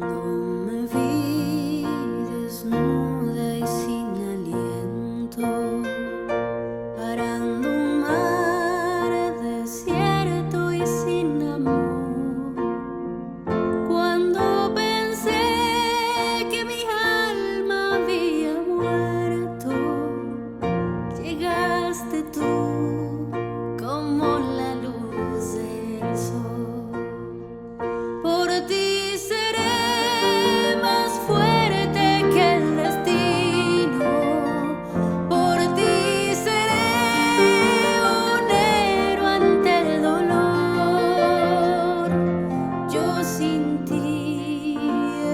Me vi desnuda y sin aliento, parando un mar desierto y sin amor. Cuando pensé que mi alma había muerto, llegaste tú como la luz del sol. Por ti seré más fuerte que el destino, por ti seré un héroe ante el dolor. Yo sin ti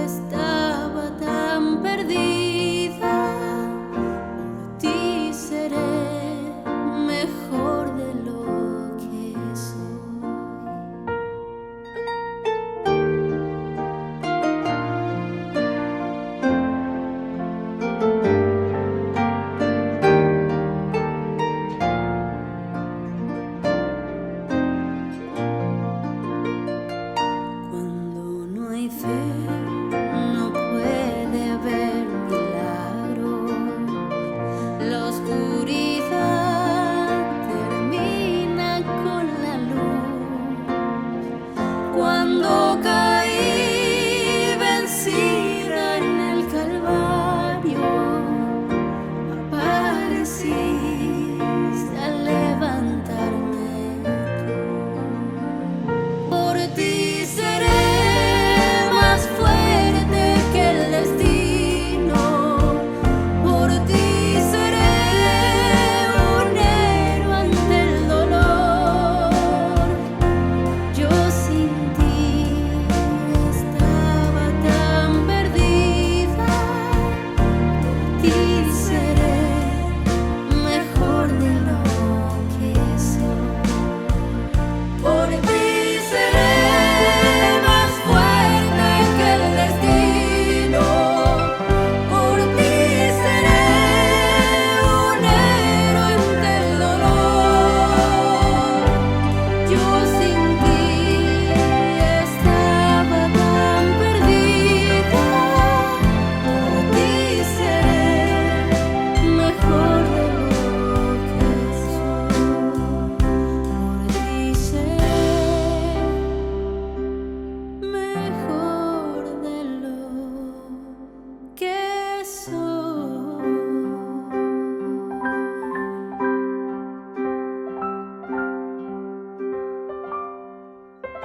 estaba tan perdida, por ti seré mejor de lo que soy. Fe, no puede haber milagro. La oscuridad termina con la luz. Cuando caí vencida en el Calvario, apareciste al levantarme tú. Por ti seré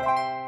Bye.